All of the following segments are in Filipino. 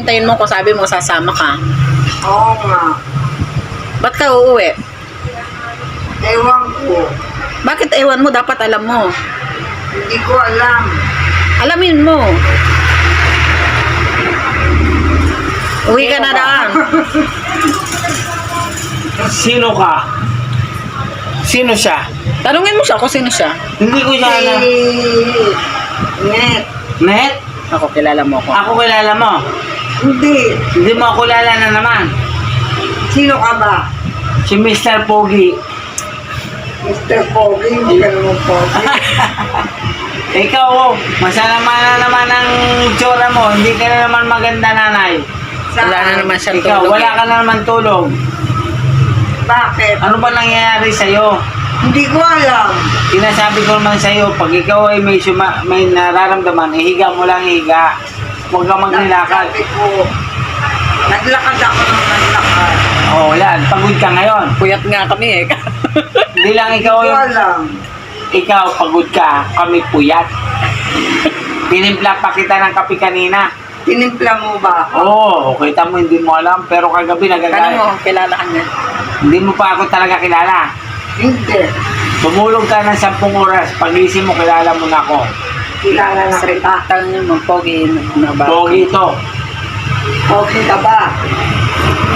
Hintayin mo ko, sabi mo sasama ka. Oo nga. Ba't ka uuwi? Ewan ko. Bakit ewan mo? Dapat alam mo. Hindi ko alam. Alamin mo. Uwi ka na daan. Sino ka? Sino siya? Tanungin mo siya kung sino siya. Hindi ko siya alam. Net. Net? Ako, kilala mo ako. Ako kilala mo. Hindi. Hindi mo ako kilala na naman. Sino ka ba? Si Mr. Pogi. Mr. Pogi. Hindi ka naman Pogi. Ikaw, masama na naman ang itsura mo. Hindi ka na naman maganda, nanay. Wala na naman siyang Ikaw, tulog. wala ka na naman tulog. Bakit? Ano ba nangyayari sa'yo? Hindi ko alam. Sinasabi ko naman sa'yo, pag ikaw ay may nararamdaman, ihiga mo lang higa. Huwag ka magnilakad. Sabi ko, naglakad ako ng naglakad. Oo, yan. Pagod ka ngayon. Puyat nga kami eh. Hindi lang ikaw Hindi ko yung... alam. Ikaw, pagod ka. Kami puyat. Tinimpla pa kita ng kape kanina. Tinimpla mo ba ako? Oo, kita mo, hindi mo alam. Pero kagabi Tanong mo, nagagalit. kilala ka niya. Hindi mo pa ako talaga kilala. Hindi. Tumulog ka ng 10 oras. Pagising mo, kilala mo na ako. Kilala na kita. Tanongin mo, Pogi na ba? Pogi ito. Pogi ka ba?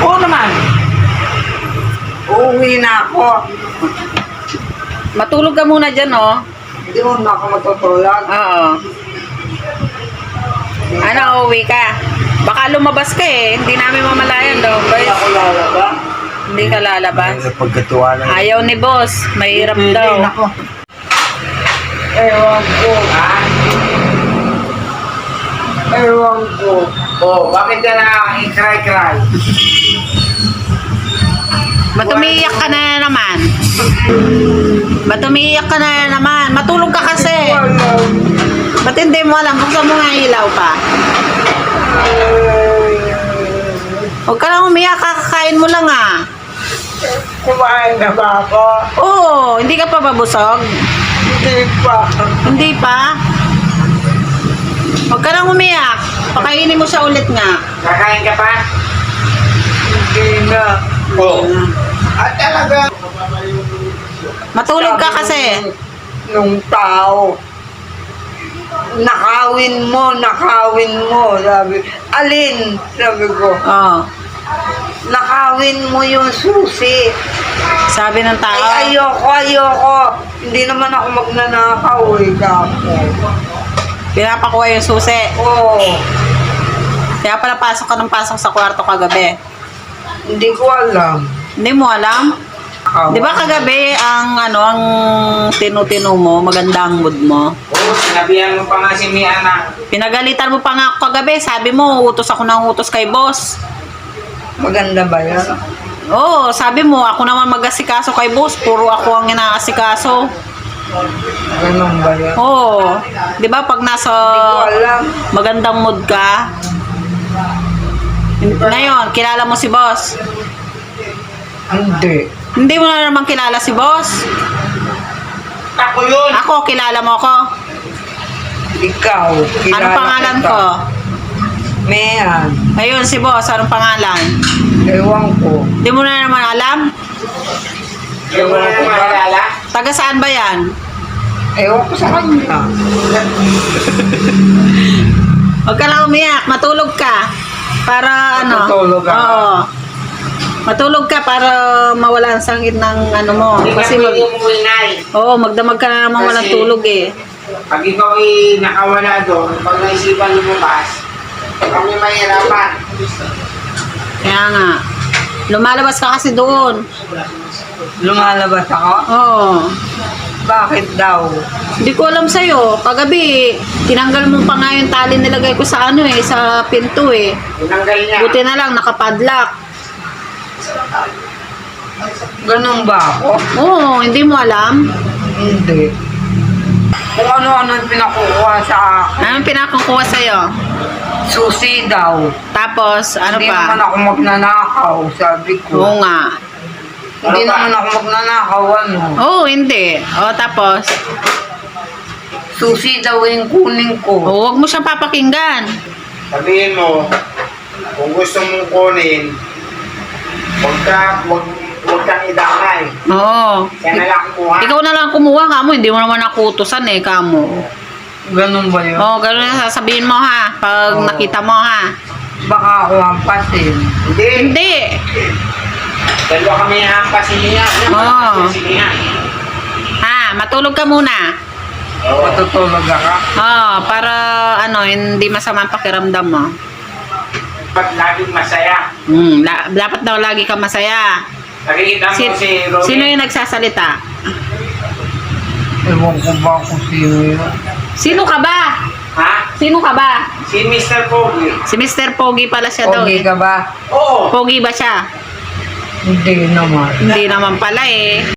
Oo naman. Uuwi na ako. Matulog ka muna dyan, oh. Hindi mo na ako matutulog. Oo. Ano, uuwi ka? Baka lumabas ka eh. Hindi namin mamalayan daw, Hindi guys. ako lalaba. Hindi ka lalabas. Pagkatuwa lang. Ayaw ni boss. Mahirap daw. Nako. Ewan ko. Ewan ko. Oh, bakit ka na i-cry-cry? Ba't umiiyak ka na naman? Ba't umiiyak ka na naman? Matulog ka kasi. Ba't hindi mo alam? Buksan mo nga ang ilaw pa. Huwag ka lang umiyak. Kakakain mo lang ah. Kumain na ba ako? Oo. Hindi ka pa babusog? Hindi pa. Hindi pa? Huwag ka lang umiyak. Pakainin mo siya ulit nga. Kakain ka pa? Hindi na. Oo. At talaga. Matulog ka kasi. Nung tao. Nakawin mo, nakawin mo. Sabi, alin? Sabi ko, Oo. nakawin mo yung susi. Sabi ng tao. Ay, ayoko. Hindi naman ako magnanakaw eh, ako. Pinapakuha yung susi. Oo. Kaya pala pasok ka ng pasok sa kwarto kagabi. Hindi ko alam. Hindi mo alam? Di ba kagabi ang tinutino mo, maganda ang mood mo? Oo, sinabihan mo pa nga si Mia na. Pinagalitan mo pa nga ako kagabi, sabi mo, utos ako ng utos kay boss. Maganda ba yan? Oo, sabi mo, ako naman mag-asikaso kay boss, puro ako ang inaasikaso. Ganun ba yan? Oo, di ba pag nasa Hindi ko alam. magandang mood ka, ngayon, kilala mo si boss. Hindi. Hindi mo na naman kilala si boss. Ako yun. Ako, kilala mo ko. Ikaw. Kilala Anong pangalan kita. ko? Mayan. Ayun, si boss, anong pangalan? Ewan ko. Hindi mo na naman alam? Yung mo na makilala. Taga saan ba yan? Ewan ko sa kanya. Huwag ka lang umiyak, matulog ka. Para ano? Matutulog ka? Oo. Matulog ka para mawala ang sakit ng mo. Hindi ka Kasi pwede umuinay. Oo, magdamag ka na naman walang Kasi- tulog eh. Pag ikaw ay nakawala doon, pag naisipan lumabas, kami mahirapan. Kaya nga. Lumalabas ka kasi doon. Lumalabas ako? Oo. Bakit daw? Hindi ko alam sa'yo. Kagabi, tinanggal mo pa nga yung tali nilagay ko sa sa pinto eh. Tinanggal niya. Buti na lang, nakapadlock. Ganun ba ako? Oo, hindi mo alam. Hindi. Kung ano-ano yung pinakukuha sa akin. Anong pinakukuha sa'yo? Susi daw. Tapos, ano Hindi naman pa? ako magnanakaw, sabi ko. Oo nga. Hindi Ano pa? naman ako magnanakaw, ano. Oo, hindi. O, tapos? Susi daw yung kunin ko. O, huwag mo siyang papakinggan. Sabihin mo, Kung gusto mong kunin, huwag kang idamay. Oo. Siya na lang kumuha. Ikaw na lang kumuha kamo, hindi mo naman nakutusan eh kamo. Ganun ba yun? Oo, gano'n na sasabihin mo ha, pag Oo. nakita mo ha. Baka ako hampasin. Hindi. Hindi. Dalawa kami hampasin niya. Oo. Ha, matulog ka muna. Matutulog ako. Oo, para ano, hindi masama ang pakiramdam mo. Ba't laging masaya? Dapat daw lagi ka masaya. Nakikita mo si Romy? Sino yung nagsasalita? Ewan ko ba kung sino yun. Sino ka ba? Ha? Sino ka ba? Si Mr. Pogi. Si Mr. Pogi pala siya daw Pogi eh. ka ba? Oo. Pogi ba siya? Hindi naman. Hindi naman pala eh.